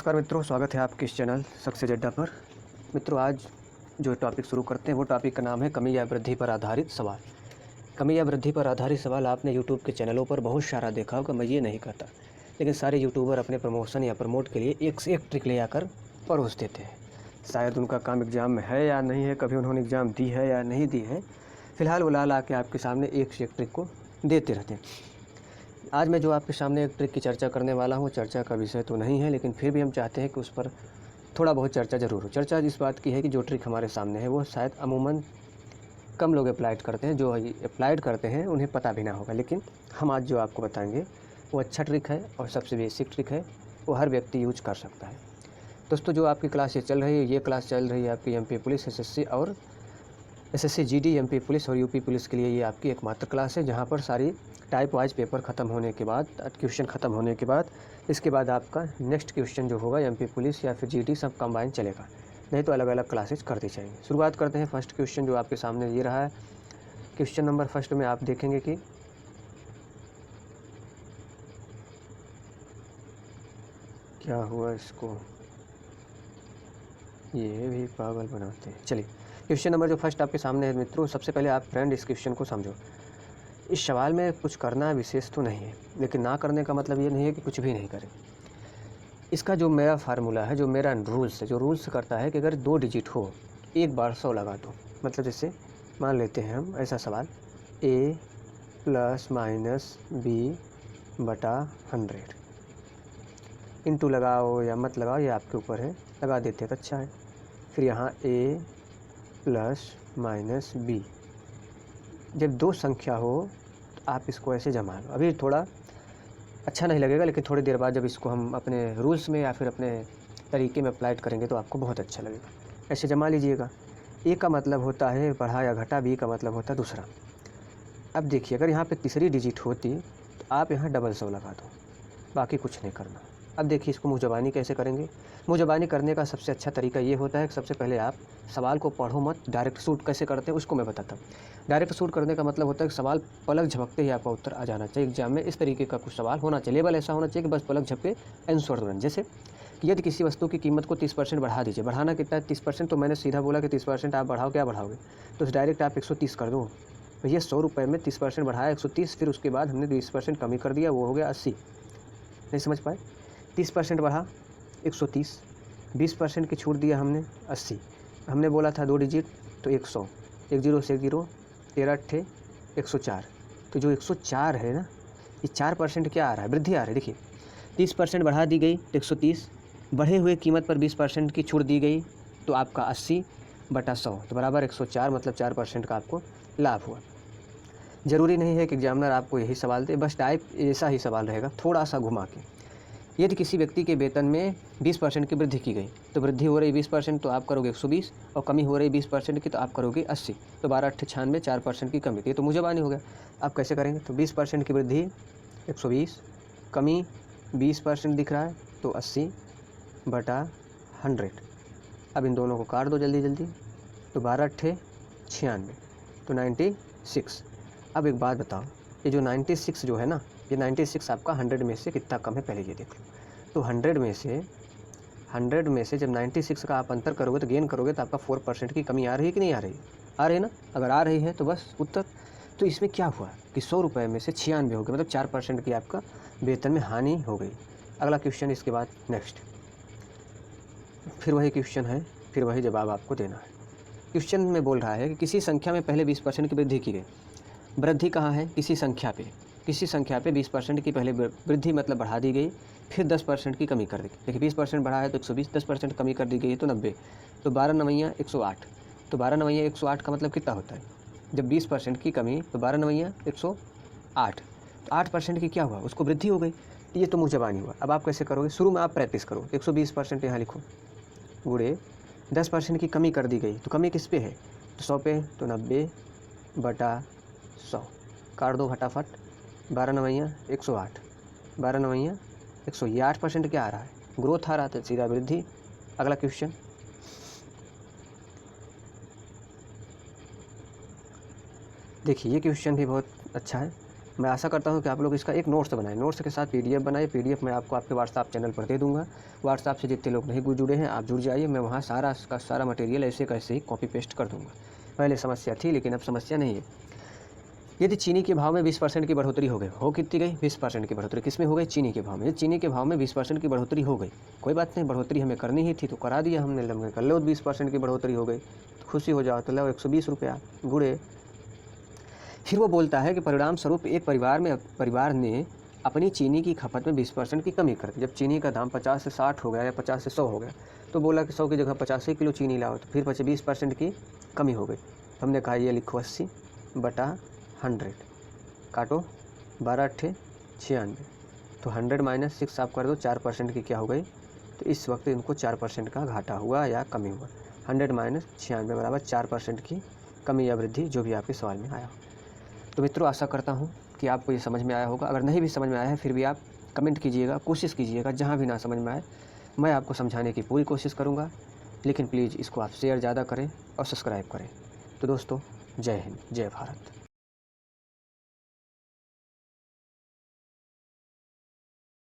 नमस्कार मित्रों, स्वागत है आपके इस चैनल सक्सेस अड्डा पर। मित्रों, आज जो टॉपिक शुरू करते हैं वो टॉपिक का नाम है कमी या वृद्धि पर आधारित सवाल। कमी या वृद्धि पर आधारित सवाल आपने यूट्यूब के चैनलों पर बहुत सारा देखा होगा। मैं ये नहीं करता, लेकिन सारे यूट्यूबर अपने प्रमोशन या प्रमोट के लिए एक से एक ट्रिक ले आकर परोस देते हैं। शायद उनका काम एग्ज़ाम में है या नहीं है, कभी उन्होंने एग्ज़ाम दी है या नहीं दी है, फ़िलहाल वो ला ला के आपके सामने एक से एक ट्रिक को देते रहते हैं। आज मैं जो आपके सामने एक ट्रिक की चर्चा करने वाला हूँ, चर्चा का विषय तो नहीं है, लेकिन फिर भी हम चाहते हैं कि उस पर थोड़ा बहुत चर्चा ज़रूर हो। चर्चा इस बात की है कि जो ट्रिक हमारे सामने है वो शायद अमूमन कम लोग अप्लाइड करते हैं, जो अप्लाइड करते हैं उन्हें पता भी ना होगा, लेकिन हम आज जो आपको बताएंगे वो अच्छा ट्रिक है और सबसे बेसिक ट्रिक है, वो हर व्यक्ति यूज कर सकता है। दोस्तों, जो आपकी क्लास ये चल रही है, ये क्लास चल रही है आपकी एमपी पुलिस, एसएससी और एसएससी जीडी, एमपी पुलिस और यूपी पुलिस के लिए ये आपकी एकमात्र क्लास है, जहाँ पर सारी टाइप वाइज पेपर ख़त्म होने के बाद, क्वेश्चन ख़त्म होने के बाद, इसके बाद आपका नेक्स्ट क्वेश्चन जो होगा एमपी पुलिस या फिर जीडी सब कंबाइन चलेगा, नहीं तो अलग अलग क्लासेज कर दी जाएंगी। शुरुआत करते हैं। फर्स्ट क्वेश्चन जो आपके सामने ये रहा है, क्वेश्चन नंबर फर्स्ट में आप देखेंगे कि क्या हुआ, इसको ये भी पागल बनाते हैं। चलिए, क्वेश्चन नंबर जो फर्स्ट आपके सामने है मित्रों, सबसे पहले आप फ्रेंड इस क्वेश्चन को समझो। इस सवाल में कुछ करना विशेष तो नहीं है, लेकिन ना करने का मतलब ये नहीं है कि कुछ भी नहीं करें। इसका जो मेरा फार्मूला है, जो मेरा रूल्स है, जो रूल्स करता है कि अगर 2 डिजिट हो एक बार 100 लगा दो। मतलब जैसे मान लेते हैं हम ऐसा सवाल, a + - b बटा 100, इंटू लगाओ या मत लगाओ ये आपके ऊपर है, लगा देते हैं तो अच्छा है। फिर यहाँ a + - b, जब 2 संख्या हो तो आप इसको ऐसे जमा लो। अभी थोड़ा अच्छा नहीं लगेगा, लेकिन थोड़ी देर बाद जब इसको हम अपने रूल्स में या फिर अपने तरीके में अप्लाइड करेंगे तो आपको बहुत अच्छा लगेगा। ऐसे जमा लीजिएगा। ए का मतलब होता है बढ़ा या घटा, बी का मतलब होता है दूसरा। अब देखिए, अगर यहाँ पे तीसरी डिजिट होती तो आप यहाँ डबल 100 लगा दो, बाकी कुछ नहीं करना। अब देखिए, इसको मुँह ज़बानी कैसे करेंगे। मुँह ज़बानी करने का सबसे अच्छा तरीका ये होता है कि सबसे पहले आप सवाल को पढ़ो मत, डायरेक्ट शूट कैसे करते हैं उसको मैं बताता हूँ। डायरेक्ट शूट करने का मतलब होता है कि सवाल पलक झपकते ही आपका उत्तर आ जाना चाहिए। एग्जाम में इस तरीके का कुछ सवाल होना चाहिए, लेवल ऐसा होना चाहिए कि बस पलक झपके आंसर तुरंत। जैसे कि यदि किसी वस्तु की कीमत को 30% बढ़ा दीजिए, बढ़ाना कितना है 30%, तो मैंने सीधा बोला कि 30% आप बढ़ाओ, क्या बढ़ाओगे, तो डायरेक्ट आप 130 कर दो। तो ये 100 रुपये में 30% बढ़ाया 130, फिर उसके बाद हमने 20% कमी कर दिया, वो हो गया 80। नहीं समझ पाए? 30% बढ़ा 130, 20% की छूट दिया हमने 80। हमने बोला था 2 डिजिट तो 100, 1 0 से 1 0, 13 8 104। तो जो 104 है ना, ये 4% क्या आ रहा है, वृद्धि आ रहा है। देखिए, 30% बढ़ा दी गई तो 130, बढ़े हुए कीमत पर 20% की छूट दी गई तो आपका 80 बटा 100 तो बराबर 104, मतलब 4% का आपको लाभ हुआ। ज़रूरी नहीं है कि एग्जामिनर आपको यही सवाल दे, बस टाइप ऐसा ही सवाल रहेगा थोड़ा सा घुमा के। यदि किसी व्यक्ति के वेतन में 20% की वृद्धि की गई, तो वृद्धि हो रही 20% तो आप करोगे 120, और कमी हो रही 20% की तो आप करोगे 80, तो 12 8 96, 4% की कमी। ये तो मुझे बानी हो गया। आप कैसे करेंगे, तो 20% की वृद्धि 120, कमी 20% दिख रहा है तो 80 बटा 100। अब इन दोनों को काट दो जल्दी जल्दी, तो 12 8 96 तो 96। अब एक बात बताओ, ये जो 96 जो है ना, ये 96 आपका 100 में से कितना कम है पहले ये देख लो। तो 100 में से जब 96 का आप अंतर करोगे तो गेन करोगे तो आपका 4% की कमी आ रही है कि नहीं आ रही है? आ रही है ना। अगर आ रही है तो बस उत्तर। तो इसमें क्या हुआ कि 100 रुपये में से 96 हो गए, मतलब 4% की आपका वेतन में हानि हो गई। अगला क्वेश्चन इसके बाद नेक्स्ट, फिर वही क्वेश्चन है, फिर वही जवाब आपको देना है। क्वेश्चन में बोल रहा है कि किसी संख्या में पहले 20% की वृद्धि की गई। वृद्धि कहाँ है, किसी संख्या पे, किसी संख्या पे 20% की पहले वृद्धि मतलब बढ़ा दी गई, फिर 10% की कमी कर दी। देखिए 20% बढ़ा है तो 120, 10% कमी कर दी गई है तो 90, तो 12 9 108। तो 12 9 108 का मतलब कितना होता है, जब 20% की कमी तो 12 9 108, तो 8% की क्या हुआ, उसको वृद्धि हो गई। तो ये तो मुँह ज़बानी हुआ। अब आप कैसे करोगे, शुरू में आप प्रैक्टिस करो। 120% यहाँ लिखो, गुणे 10% की कमी कर दी गई, तो कमी किस पे है, तो 100 पे, तो 90 बटा 100, काट दो फटाफट। 12 9 108, 12 9 100, ये 8% क्या आ रहा है, ग्रोथ आ रहा था, सीधा वृद्धि। अगला क्वेश्चन, देखिए ये क्वेश्चन भी बहुत अच्छा है। मैं आशा करता हूँ कि आप लोग इसका एक नोट्स बनाएं, नोट्स के साथ PDF बनाएं। PDF मैं आपको आपके व्हाट्सएप चैनल पर दे दूँगा। व्हाट्सएप से जितने लोग नहीं जुड़े हैं आप जुड़ जाइए, मैं वहाँ सारा का सारा मटेरियल ऐसे कैसे ही कॉपी पेस्ट कर दूँगा। पहले समस्या थी लेकिन अब समस्या नहीं है। यदि चीनी के भाव में 20% की बढ़ोतरी हो गई, हो कितनी गई 20% की बढ़ोतरी किस में हो गई, चीनी के भाव में। चीनी के भाव में 20% की बढ़ोतरी हो गई, कोई बात नहीं, बढ़ोतरी हमें करनी ही थी तो करा दिया हमने, लम्बे कर लो 20% की बढ़ोतरी हो गई तो खुशी हो जाओ, तो लो 120 रुपया गुड़े। फिर वो बोलता है कि परिणाम स्वरूप एक परिवार ने अपनी चीनी की खपत में 20% की कमी कर दी। जब चीनी का दाम 50 से 60 हो गया या 50 से 100 हो गया तो बोला कि 100 की जगह 85 किलो चीनी लाओ, तो फिर 20% की कमी हो गई। हमने कहा ये लिखो 80/100, काटो 12×8 = 96, तो 100 - 6 आप कर दो, 4% की क्या हो गई, तो इस वक्त इनको 4% का घाटा हुआ या कमी हुआ। 100 - 96 बराबर 4% की कमी या वृद्धि, जो भी आपके सवाल में आया। तो मित्रों आशा करता हूँ कि आपको ये समझ में आया होगा। अगर नहीं भी समझ में आया है फिर भी आप कमेंट कीजिएगा, कोशिश कीजिएगा, जहाँ भी ना समझ में आए मैं आपको समझाने की पूरी कोशिश करूँगा। लेकिन प्लीज़ इसको आप शेयर ज़्यादा करें और सब्सक्राइब करें। तो दोस्तों जय हिंद, जय भारत।